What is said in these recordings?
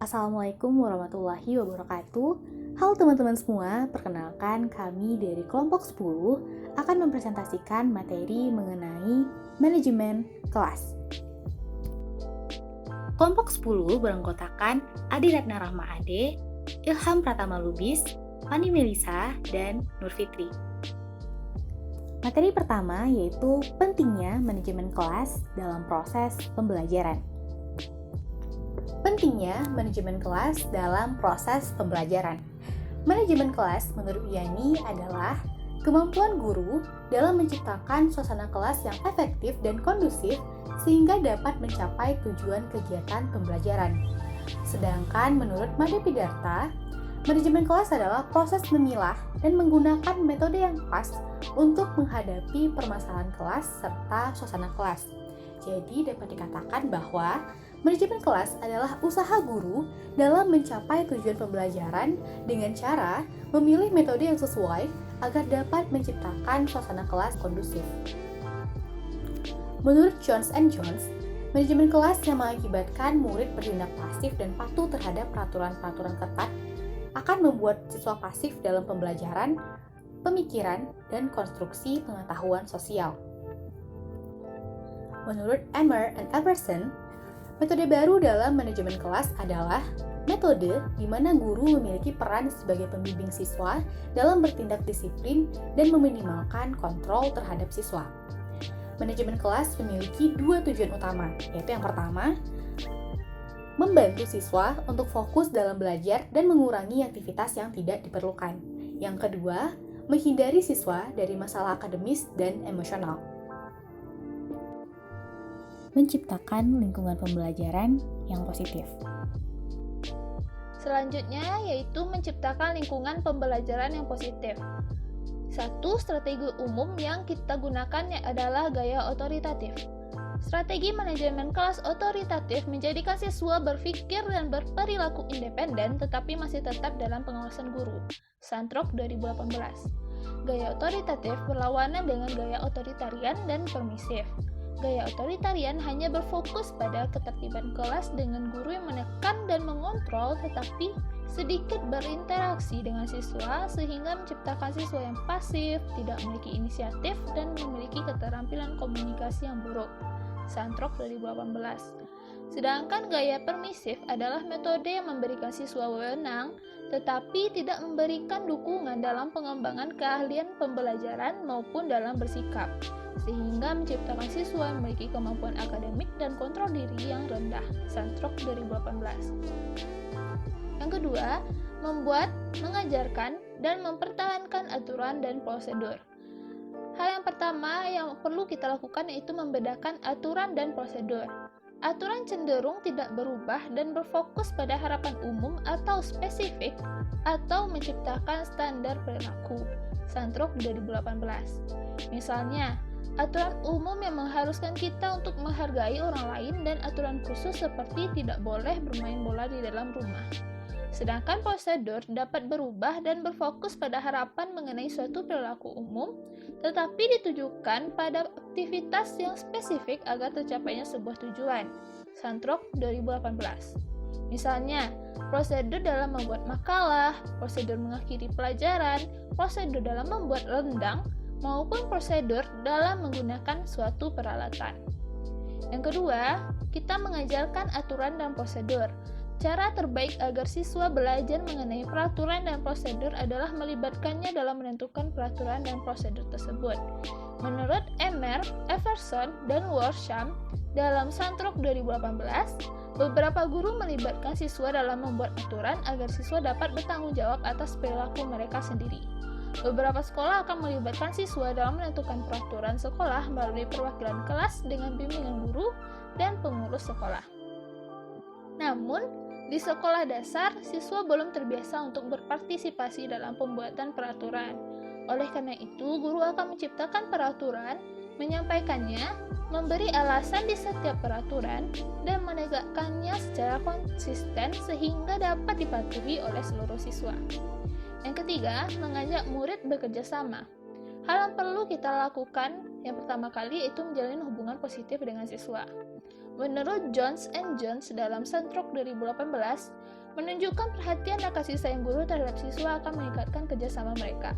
Assalamualaikum warahmatullahi wabarakatuh. Halo teman-teman semua, perkenalkan kami dari kelompok 10 akan mempresentasikan materi mengenai manajemen kelas. Kelompok 10 beranggotakan Adi Ratna Rahma Ade, Ilham Pratama Lubis, Fani Melisa, dan Nur Fitri. Materi pertama yaitu pentingnya manajemen kelas dalam proses pembelajaran. Pentingnya manajemen kelas dalam proses pembelajaran. Manajemen kelas menurut Yani adalah kemampuan guru dalam menciptakan suasana kelas yang efektif dan kondusif sehingga dapat mencapai tujuan kegiatan pembelajaran. Sedangkan menurut Made Pidarta, manajemen kelas adalah proses memilah dan menggunakan metode yang pas untuk menghadapi permasalahan kelas serta suasana kelas. Jadi dapat dikatakan bahwa manajemen kelas adalah usaha guru dalam mencapai tujuan pembelajaran dengan cara memilih metode yang sesuai agar dapat menciptakan suasana kelas kondusif. Menurut Jones & Jones, manajemen kelas yang mengakibatkan murid bertindak pasif dan patuh terhadap peraturan-peraturan ketat akan membuat siswa pasif dalam pembelajaran, pemikiran, dan konstruksi pengetahuan sosial. Menurut Emmer and Everson, metode baru dalam manajemen kelas adalah metode di mana guru memiliki peran sebagai pembimbing siswa dalam bertindak disiplin dan meminimalkan kontrol terhadap siswa. Manajemen kelas memiliki dua tujuan utama, yaitu yang pertama, membantu siswa untuk fokus dalam belajar dan mengurangi aktivitas yang tidak diperlukan. Yang kedua, menghindari siswa dari masalah akademis dan emosional. Menciptakan lingkungan pembelajaran yang positif. Selanjutnya yaitu menciptakan lingkungan pembelajaran yang positif. Satu strategi umum yang kita gunakan adalah gaya otoritatif. Strategi manajemen kelas otoritatif menjadikan siswa berpikir dan berperilaku independen tetapi masih tetap dalam pengawasan guru. Santrok 2018. Gaya otoritatif berlawanan dengan gaya otoritarian dan permisif. Gaya otoritarian hanya berfokus pada ketertiban kelas dengan guru yang menekan dan mengontrol tetapi sedikit berinteraksi dengan siswa sehingga menciptakan siswa yang pasif, tidak memiliki inisiatif, dan memiliki keterampilan komunikasi yang buruk. Santrok 2018. Sedangkan gaya permisif adalah metode yang memberikan siswa wewenang tetapi tidak memberikan dukungan dalam pengembangan keahlian pembelajaran maupun dalam bersikap, sehingga menciptakan siswa yang memiliki kemampuan akademik dan kontrol diri yang rendah. Santrok 2018. Yang kedua, mengajarkan, dan mempertahankan aturan dan prosedur. Hal yang pertama yang perlu kita lakukan yaitu membedakan aturan dan prosedur. Aturan cenderung tidak berubah dan berfokus pada harapan umum atau spesifik atau menciptakan standar perilaku. Santrok 2018. Misalnya, aturan umum yang mengharuskan kita untuk menghargai orang lain dan aturan khusus seperti tidak boleh bermain bola di dalam rumah. Sedangkan prosedur dapat berubah dan berfokus pada harapan mengenai suatu perilaku umum, tetapi ditujukan pada aktivitas yang spesifik agar tercapainya sebuah tujuan. Santrok 2018. Misalnya, prosedur dalam membuat makalah, prosedur mengakhiri pelajaran, prosedur dalam membuat rendang, maupun prosedur dalam menggunakan suatu peralatan. Yang kedua, kita mengajarkan aturan dan prosedur. Cara terbaik agar siswa belajar mengenai peraturan dan prosedur adalah melibatkannya dalam menentukan peraturan dan prosedur tersebut. Menurut Emmer, Everson, dan Worsham, dalam Santrok 2018, beberapa guru melibatkan siswa dalam membuat aturan agar siswa dapat bertanggung jawab atas perilaku mereka sendiri. Beberapa sekolah akan melibatkan siswa dalam menentukan peraturan sekolah melalui perwakilan kelas dengan bimbingan guru dan pengurus sekolah. Namun, di sekolah dasar, siswa belum terbiasa untuk berpartisipasi dalam pembuatan peraturan. Oleh karena itu, guru akan menciptakan peraturan, menyampaikannya, memberi alasan di setiap peraturan, dan menegakkannya secara konsisten sehingga dapat dipatuhi oleh seluruh siswa. Yang ketiga, mengajak murid bekerja sama. Hal yang perlu kita lakukan yang pertama kali yaitu menjalin hubungan positif dengan siswa. Menurut Jones and Jones dalam Santrok 2018, menunjukkan perhatian dan kasih sayang guru terhadap siswa akan meningkatkan kerjasama mereka.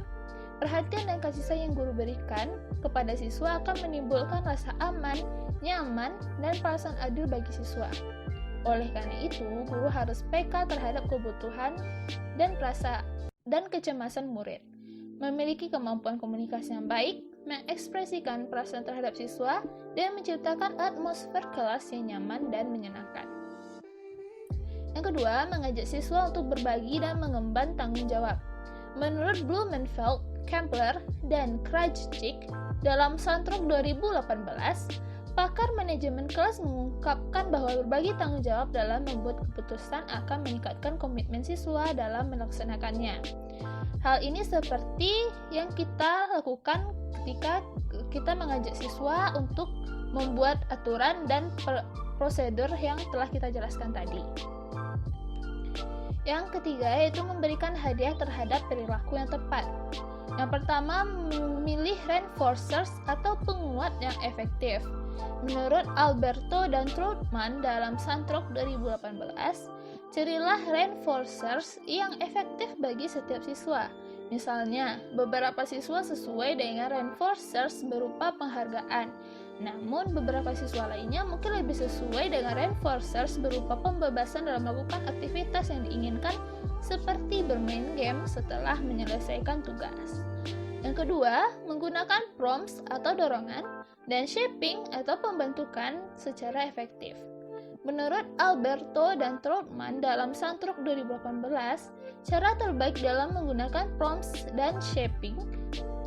Perhatian dan kasih sayang guru berikan kepada siswa akan menimbulkan rasa aman, nyaman, dan perasaan adil bagi siswa. Oleh karena itu, guru harus peka terhadap kebutuhan dan kecemasan murid, memiliki kemampuan komunikasi yang baik, mengekspresikan perasaan terhadap siswa, dan menciptakan atmosfer kelas yang nyaman dan menyenangkan. Yang kedua, mengajak siswa untuk berbagi dan mengemban tanggung jawab. Menurut Blumenfeld, Kempler, dan Krajcik dalam Santrok 2018, pakar manajemen kelas mengungkapkan bahwa berbagi tanggung jawab dalam membuat keputusan akan meningkatkan komitmen siswa dalam melaksanakannya. Hal ini seperti yang kita lakukan ketika kita mengajak siswa untuk membuat aturan dan prosedur yang telah kita jelaskan tadi. Yang ketiga yaitu memberikan hadiah terhadap perilaku yang tepat. Yang pertama, memilih reinforcers atau penguat yang efektif. Menurut Alberto dan Troutman dalam Santrok 2018, cirilah reinforcers yang efektif bagi setiap siswa. Misalnya, beberapa siswa sesuai dengan reinforcers berupa penghargaan, namun beberapa siswa lainnya mungkin lebih sesuai dengan reinforcers berupa pembebasan dalam melakukan aktivitas yang diinginkan seperti bermain game setelah menyelesaikan tugas. Yang kedua, menggunakan prompts atau dorongan dan shaping atau pembentukan secara efektif. Menurut Alberto dan Troutman dalam Santrok 2018, cara terbaik dalam menggunakan prompts dan shaping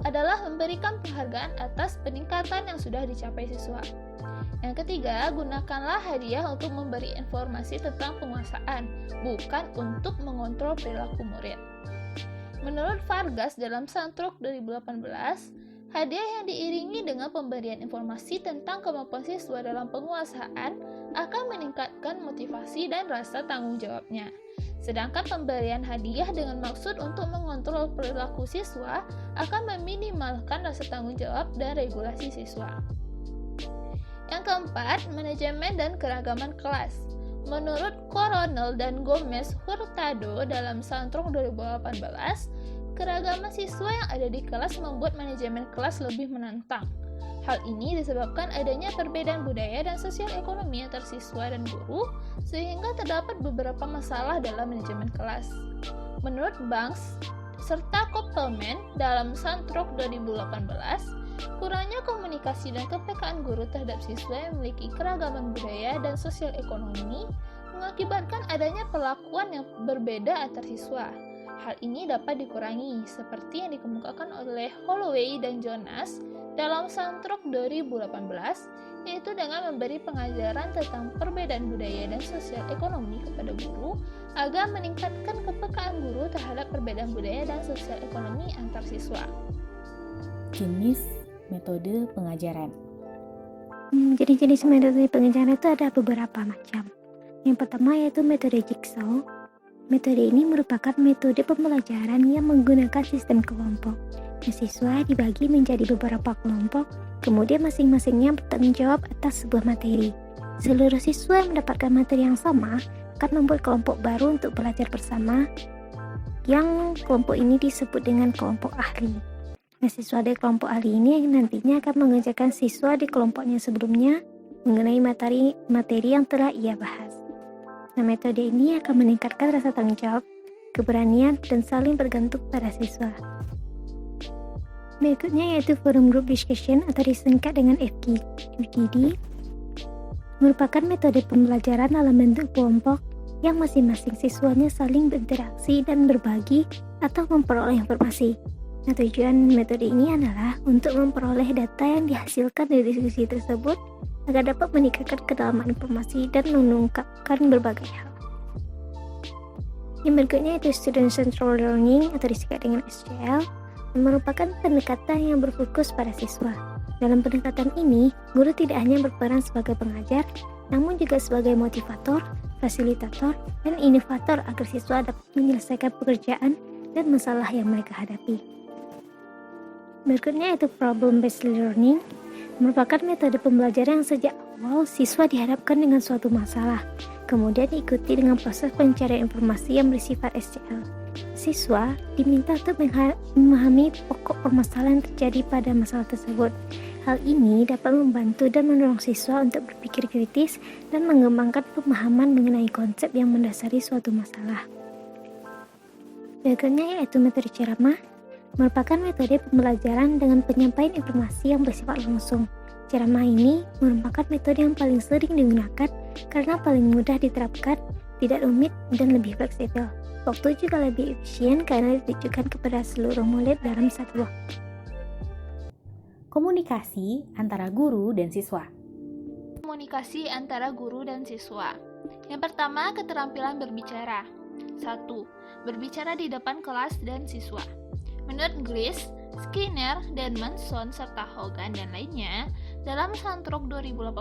adalah memberikan penghargaan atas peningkatan yang sudah dicapai siswa. Yang ketiga, gunakanlah hadiah untuk memberi informasi tentang penguasaan, bukan untuk mengontrol perilaku murid. Menurut Vargas dalam Santrok 2018, hadiah yang diiringi dengan pemberian informasi tentang kemampuan siswa dalam penguasaan akan meningkatkan motivasi dan rasa tanggung jawabnya. Sedangkan pemberian hadiah dengan maksud untuk mengontrol perilaku siswa akan meminimalkan rasa tanggung jawab dan regulasi siswa. Yang keempat, manajemen dan keragaman kelas. Menurut Coronel dan Gomez Hurtado dalam Santrok 2018, keragaman siswa yang ada di kelas membuat manajemen kelas lebih menantang. Hal ini disebabkan adanya perbedaan budaya dan sosial ekonomi antar siswa dan guru, sehingga terdapat beberapa masalah dalam manajemen kelas. Menurut Banks serta Koppelman dalam Santrok 2018, kurangnya komunikasi dan kepekaan guru terhadap siswa yang memiliki keragaman budaya dan sosial ekonomi mengakibatkan adanya perlakuan yang berbeda antar siswa. Hal ini dapat dikurangi, seperti yang dikemukakan oleh Holloway dan Jonas dalam Santrok 2018, yaitu dengan memberi pengajaran tentang perbedaan budaya dan sosial ekonomi kepada guru agar meningkatkan kepekaan guru terhadap perbedaan budaya dan sosial ekonomi antar siswa. Jenis metode pengajaran. Jenis-jenis metode pengajaran itu ada beberapa macam. Yang pertama yaitu metode jigsaw. Metode ini merupakan metode pembelajaran yang menggunakan sistem kelompok. Siswa dibagi menjadi beberapa kelompok, kemudian masing-masingnya bertanggung jawab atas sebuah materi. Seluruh siswa yang mendapatkan materi yang sama akan membuat kelompok baru untuk belajar bersama, yang kelompok ini disebut dengan kelompok ahli. Siswa dari kelompok ahli ini nantinya akan mengerjakan siswa di kelompoknya sebelumnya mengenai materi yang telah ia bahas. Metode ini akan meningkatkan rasa tanggung jawab, keberanian, dan saling bergantung pada siswa. Berikutnya yaitu Forum Group Discussion atau disingkat dengan FGD, merupakan metode pembelajaran dalam bentuk kelompok yang masing-masing siswanya saling berinteraksi dan berbagi atau memperoleh informasi. Tujuan metode ini adalah untuk memperoleh data yang dihasilkan dari diskusi tersebut agar dapat meningkatkan kedalaman informasi dan mengungkapkan berbagai hal. Yang berikutnya yaitu Student Central Learning atau disingkat dengan SCL, merupakan pendekatan yang berfokus pada siswa. Dalam pendekatan ini, guru tidak hanya berperan sebagai pengajar, namun juga sebagai motivator, fasilitator, dan inovator agar siswa dapat menyelesaikan pekerjaan dan masalah yang mereka hadapi. Berikutnya yaitu Problem Based Learning. merupakan metode pembelajaran yang sejak awal siswa dihadapkan dengan suatu masalah, kemudian diikuti dengan proses pencarian informasi yang bersifat SCL. Siswa diminta untuk memahami pokok permasalahan yang terjadi pada masalah tersebut. Hal ini dapat membantu dan mendorong siswa untuk berpikir kritis dan mengembangkan pemahaman mengenai konsep yang mendasari suatu masalah. Berikutnya yaitu metode ceramah, merupakan metode pembelajaran dengan penyampaian informasi yang bersifat langsung. Ceramah ini merupakan metode yang paling sering digunakan karena paling mudah diterapkan, tidak rumit, dan lebih fleksibel. Waktu juga lebih efisien karena ditujukan kepada seluruh murid dalam satu waktu. Komunikasi antara guru dan siswa. Komunikasi antara guru dan siswa. Yang pertama, keterampilan berbicara. 1. Berbicara di depan kelas dan siswa. Menurut Grice, Skinner, Denmanson, serta Hogan dan lainnya, dalam Santrok 2018,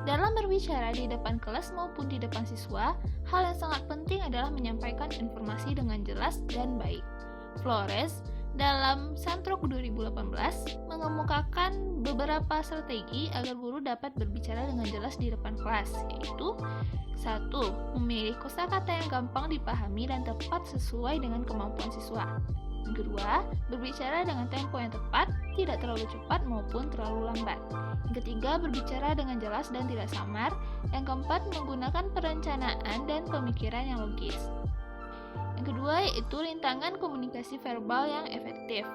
dalam berbicara di depan kelas maupun di depan siswa, hal yang sangat penting adalah menyampaikan informasi dengan jelas dan baik. Flores, dalam Santrok 2018, mengemukakan beberapa strategi agar guru dapat berbicara dengan jelas di depan kelas, yaitu 1. Memilih kosakata yang gampang dipahami dan tepat sesuai dengan kemampuan siswa. Yang kedua, berbicara dengan tempo yang tepat, tidak terlalu cepat maupun terlalu lambat. Yang ketiga, berbicara dengan jelas dan tidak samar. Yang keempat, menggunakan perencanaan dan pemikiran yang logis. Yang kedua, yaitu rintangan komunikasi verbal yang efektif.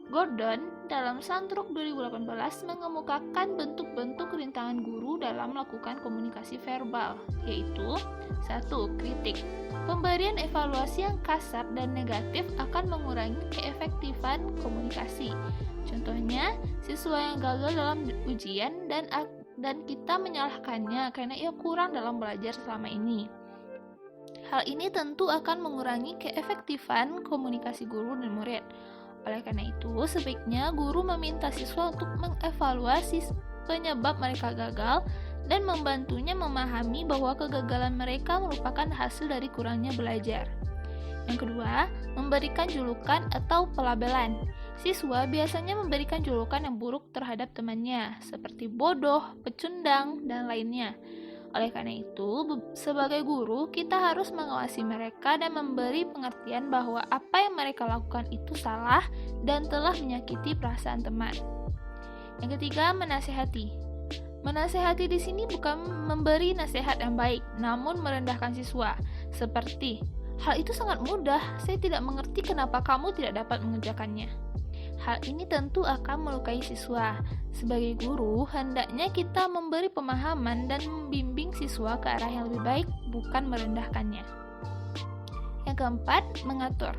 Gordon dalam Santrok 2018 mengemukakan bentuk-bentuk rintangan guru dalam melakukan komunikasi verbal, yaitu 1. Kritik. Pemberian evaluasi yang kasar dan negatif akan mengurangi keefektifan komunikasi. Contohnya, siswa yang gagal dalam ujian dan kita menyalahkannya karena ia kurang dalam belajar selama ini. Hal ini tentu akan mengurangi keefektifan komunikasi guru dan murid. Oleh karena itu, sebaiknya guru meminta siswa untuk mengevaluasi penyebab mereka gagal dan membantunya memahami bahwa kegagalan mereka merupakan hasil dari kurangnya belajar. Yang kedua, memberikan julukan atau pelabelan. Siswa biasanya memberikan julukan yang buruk terhadap temannya, seperti bodoh, pecundang, dan lainnya. Oleh karena itu, sebagai guru, kita harus mengawasi mereka dan memberi pengertian bahwa apa yang mereka lakukan itu salah dan telah menyakiti perasaan teman. Yang ketiga, menasihati. Menasihati di sini bukan memberi nasihat yang baik, namun merendahkan siswa. Seperti, hal itu sangat mudah, saya tidak mengerti kenapa kamu tidak dapat mengerjakannya. Hal ini tentu akan melukai siswa. Sebagai guru, hendaknya kita memberi pemahaman dan membimbing siswa ke arah yang lebih baik, bukan merendahkannya. Yang keempat, mengatur.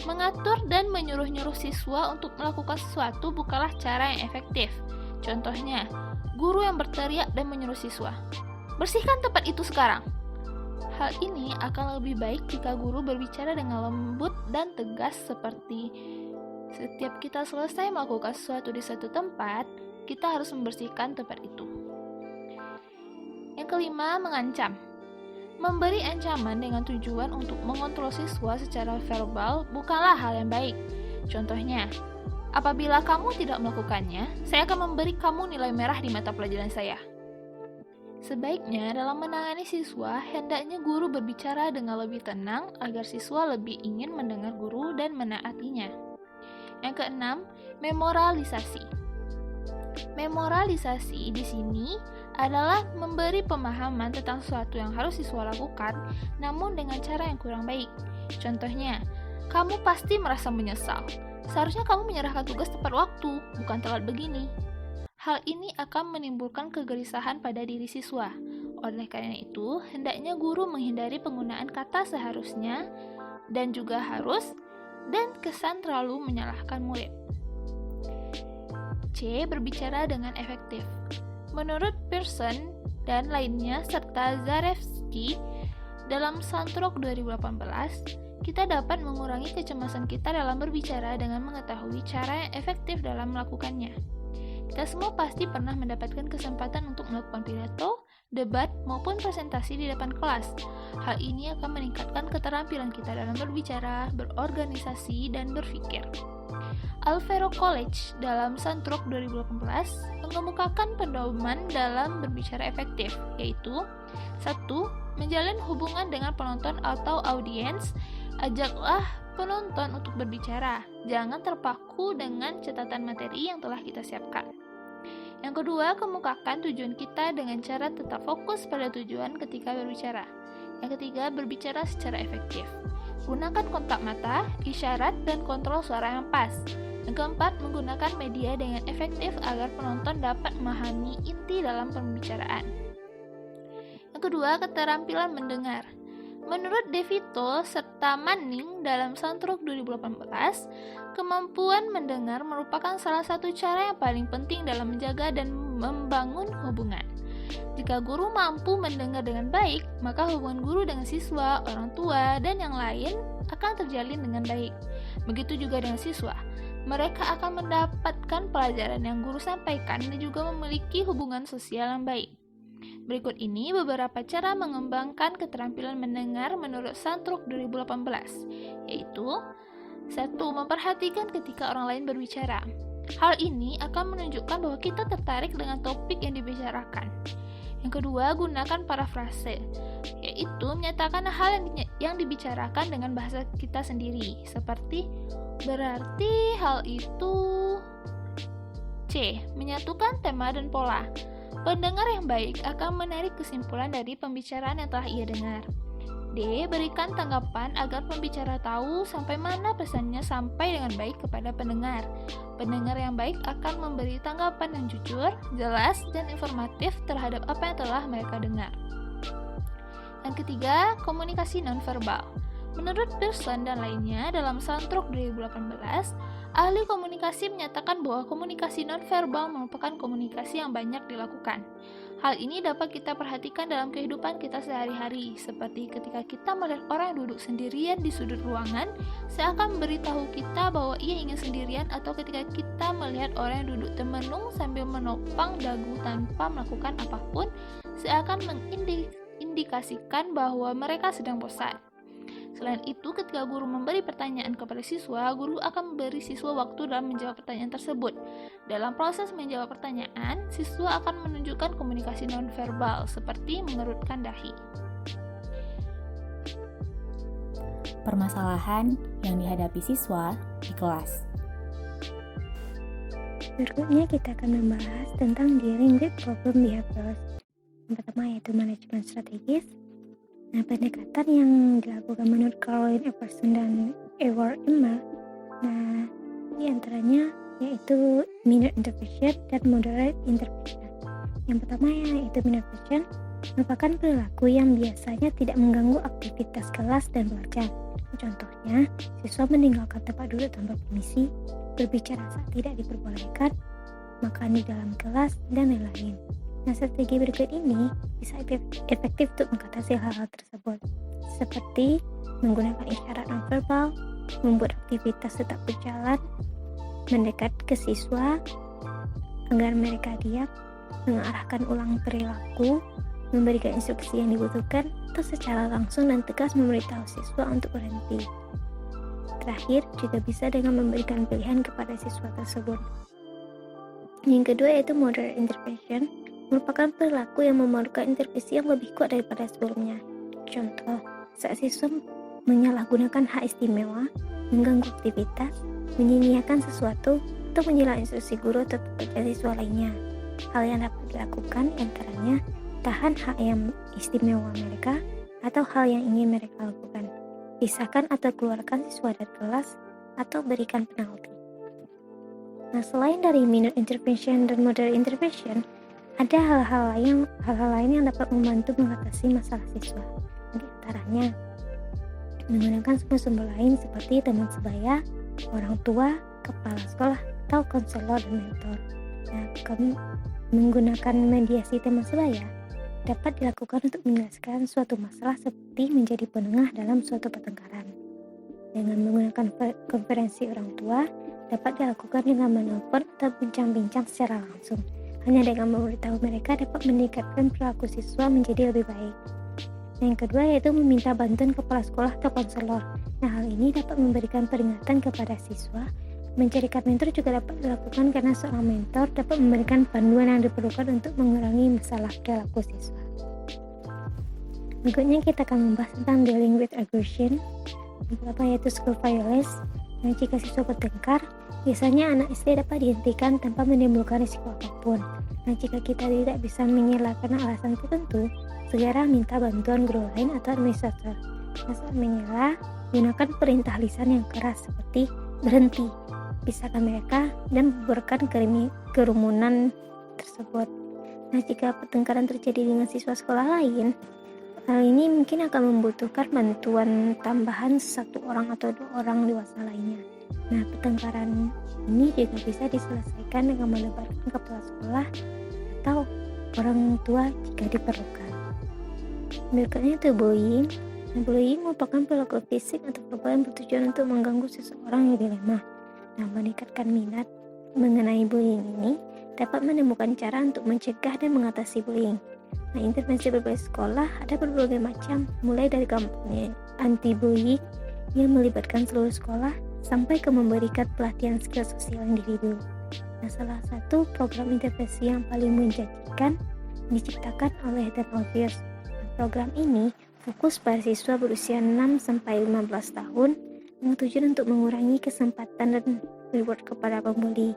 Mengatur dan menyuruh-nyuruh siswa untuk melakukan sesuatu bukanlah cara yang efektif. Contohnya, guru yang berteriak dan menyuruh siswa, "Bersihkan tempat itu sekarang." Hal ini akan lebih baik jika guru berbicara dengan lembut dan tegas seperti, "Setiap kita selesai melakukan sesuatu di satu tempat, kita harus membersihkan tempat itu." Yang kelima, mengancam. Memberi ancaman dengan tujuan untuk mengontrol siswa secara verbal bukanlah hal yang baik. Contohnya, apabila kamu tidak melakukannya, saya akan memberi kamu nilai merah di mata pelajaran saya. Sebaiknya dalam menangani siswa, hendaknya guru berbicara dengan lebih tenang agar siswa lebih ingin mendengar guru dan menaatinya. Yang keenam, memoralisasi. Memoralisasi di sini adalah memberi pemahaman tentang sesuatu yang harus siswa lakukan, namun dengan cara yang kurang baik. Contohnya, kamu pasti merasa menyesal. Seharusnya kamu menyerahkan tugas tepat waktu, bukan telat begini. Hal ini akan menimbulkan kegelisahan pada diri siswa. Oleh karena itu, hendaknya guru menghindari penggunaan kata seharusnya dan juga harus, dan kesan terlalu menyalahkan murid. C. Berbicara dengan efektif. Menurut Pearson dan lainnya serta Zarevsky, dalam Santrok 2018, kita dapat mengurangi kecemasan kita dalam berbicara dengan mengetahui cara yang efektif dalam melakukannya. Kita semua pasti pernah mendapatkan kesempatan untuk melakukan pidato, debat, maupun presentasi di depan kelas. Hal ini akan meningkatkan keterampilan kita dalam berbicara, berorganisasi, dan berpikir. Alvaro College dalam Santruk 2018 mengemukakan pedoman dalam berbicara efektif, yaitu 1. Menjalin hubungan dengan penonton atau audiens. Ajaklah penonton untuk berbicara, jangan terpaku dengan catatan materi yang telah kita siapkan. Yang kedua, kemukakan tujuan kita dengan cara tetap fokus pada tujuan ketika berbicara. Yang ketiga, berbicara secara efektif. Gunakan kontak mata, isyarat, dan kontrol suara yang pas. Yang keempat, menggunakan media dengan efektif agar penonton dapat memahami inti dalam pembicaraan. Yang kedua, keterampilan mendengar. Menurut DeVito serta Manning dalam Santruk 2018, kemampuan mendengar merupakan salah satu cara yang paling penting dalam menjaga dan membangun hubungan. Jika guru mampu mendengar dengan baik, maka hubungan guru dengan siswa, orang tua, dan yang lain akan terjalin dengan baik. Begitu juga dengan siswa. Mereka akan mendapatkan pelajaran yang guru sampaikan dan juga memiliki hubungan sosial yang baik. Berikut ini beberapa cara mengembangkan keterampilan mendengar menurut Santruk 2018, yaitu 1. Memperhatikan ketika orang lain berbicara. Hal ini akan menunjukkan bahwa kita tertarik dengan topik yang dibicarakan. Yang kedua, gunakan parafrase, yaitu menyatakan hal yang dibicarakan dengan bahasa kita sendiri, seperti berarti hal itu. C. Menyatukan tema dan pola. Pendengar yang baik akan menarik kesimpulan dari pembicaraan yang telah ia dengar. D. Berikan tanggapan agar pembicara tahu sampai mana pesannya sampai dengan baik kepada pendengar. Pendengar yang baik akan memberi tanggapan yang jujur, jelas, dan informatif terhadap apa yang telah mereka dengar. Yang ketiga, komunikasi nonverbal. Menurut Pearson dan lainnya dalam Santruk 2018, ahli komunikasi menyatakan bahwa komunikasi nonverbal merupakan komunikasi yang banyak dilakukan. Hal ini dapat kita perhatikan dalam kehidupan kita sehari-hari, seperti ketika kita melihat orang yang duduk sendirian di sudut ruangan, seakan memberitahu kita bahwa ia ingin sendirian, atau ketika kita melihat orang yang duduk termenung sambil menopang dagu tanpa melakukan apapun, seakan mengindikasikan bahwa mereka sedang bosan. Selain itu, ketika guru memberi pertanyaan kepada siswa, guru akan memberi siswa waktu dalam menjawab pertanyaan tersebut. Dalam proses menjawab pertanyaan, siswa akan menunjukkan komunikasi nonverbal seperti mengerutkan dahi. Permasalahan yang dihadapi siswa di kelas. Berikutnya kita akan membahas tentang dealing with problem behaviors. Yang pertama yaitu manajemen strategis. Nah, pendekatan yang dilakukan menurut Caroline Everson dan Edward Immer, nah, di antaranya yaitu minor intervention dan moderate intervention. Yang pertama yaitu minor intervention merupakan perilaku yang biasanya tidak mengganggu aktivitas kelas dan belajar. Contohnya, siswa meninggalkan tempat duduk tanpa permisi, berbicara saat tidak diperbolehkan, makan di dalam kelas, dan lain-lain. Nah, strategi berikut ini bisa efektif untuk mengatasi hal-hal tersebut, seperti menggunakan isyarat nonverbal, membuat aktivitas tetap berjalan, mendekat ke siswa agar mereka diam, mengarahkan ulang perilaku, memberikan instruksi yang dibutuhkan, atau secara langsung dan tegas memberitahu siswa untuk berhenti. Terakhir, juga bisa dengan memberikan pilihan kepada siswa tersebut. Yang kedua yaitu moderate intervention, merupakan perilaku yang memerlukan intervensi yang lebih kuat daripada sebelumnya. Contoh, saat siswa menyalahgunakan hak istimewa, mengganggu aktivitas, menyia-nyiakan sesuatu, atau menyilang instruksi guru atau pekerjaan siswa lainnya. Hal yang dapat dilakukan antaranya tahan hak yang istimewa mereka atau hal yang ingin mereka lakukan, pisahkan atau keluarkan siswa dari kelas, atau berikan penalti. Nah, selain dari minor intervention dan moderate intervention, ada hal-hal lain yang dapat membantu mengatasi masalah siswa. Di antaranya, menggunakan sumber-sumber lain seperti teman sebaya, orang tua, kepala sekolah, atau konselor dan mentor. Nah, menggunakan mediasi teman sebaya dapat dilakukan untuk menyelesaikan suatu masalah seperti menjadi penengah dalam suatu pertengkaran. Dengan menggunakan konferensi orang tua, dapat dilakukan dengan menelpon atau bincang-bincang secara langsung. Hanya dengan memberitahu mereka dapat meningkatkan perilaku siswa menjadi lebih baik. Yang kedua yaitu meminta bantuan kepala sekolah atau konselor. Nah, hal ini dapat memberikan peringatan kepada siswa Mencarikan mentor juga dapat dilakukan karena seorang mentor dapat memberikan panduan yang diperlukan untuk mengurangi masalah perilaku siswa. Berikutnya kita akan membahas tentang dealing with aggression, yaitu school violence. Jika siswa bertengkar, biasanya anak SD dapat dihentikan tanpa menimbulkan risiko apapun. Jika kita tidak bisa menyelesaikan alasan tertentu, segera minta bantuan guru lain atau administrator. Saat menyela, gunakan perintah lisan yang keras seperti berhenti, pisahkan mereka, dan bubarkan kerumunan tersebut. Jika pertengkaran terjadi dengan siswa sekolah lain, hal ini mungkin akan membutuhkan bantuan tambahan satu orang atau 2 orang dewasa lainnya. Pertengkaran ini juga bisa diselesaikan dengan melibatkan kepala sekolah atau orang tua jika diperlukan. Berikutnya itu bullying. Bullying merupakan perilaku fisik atau verbal yang bertujuan untuk mengganggu seseorang yang lemah. Meningkatkan minat mengenai bullying ini dapat menemukan cara untuk mencegah dan mengatasi bullying. Intervensi berbasis sekolah ada berbagai macam, mulai dari kampanye anti-bullying yang melibatkan seluruh sekolah sampai ke memberikan pelatihan skill sosial individu. Salah satu program intervensi yang paling menjanjikan diciptakan oleh The Obvious. Program ini fokus pada siswa berusia 6-15 tahun dengan tujuan untuk mengurangi kesempatan dan reward kepada pembuli.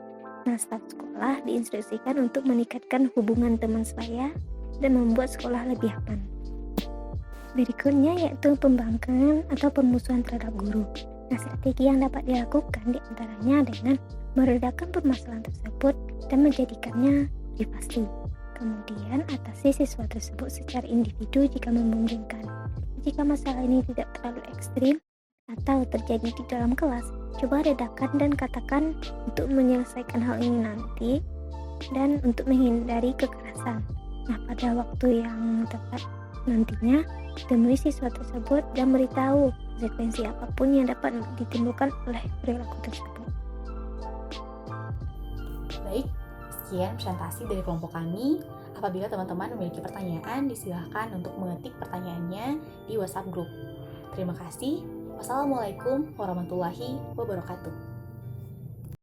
Staf sekolah diinstruksikan untuk meningkatkan hubungan teman sebaya dan membuat sekolah lebih aman. Berikutnya yaitu pembangkangan atau pemusuhan terhadap guru. Strategi yang dapat dilakukan diantaranya dengan meredakan permasalahan tersebut dan menjadikannya privasi. Kemudian atasi siswa tersebut secara individu jika memungkinkan. Jika masalah ini tidak terlalu ekstrim atau terjadi di dalam kelas, coba redakan dan katakan untuk menyelesaikan hal ini nanti dan untuk menghindari kekerasan. Pada waktu yang tepat nantinya, temui siswa tersebut dan beritahu konsekuensi apapun yang dapat ditimbulkan oleh perilaku tersebut. Baik, sekian presentasi dari kelompok kami. Apabila teman-teman memiliki pertanyaan, disilahkan untuk mengetik pertanyaannya di WhatsApp group. Terima kasih. Wassalamualaikum warahmatullahi wabarakatuh.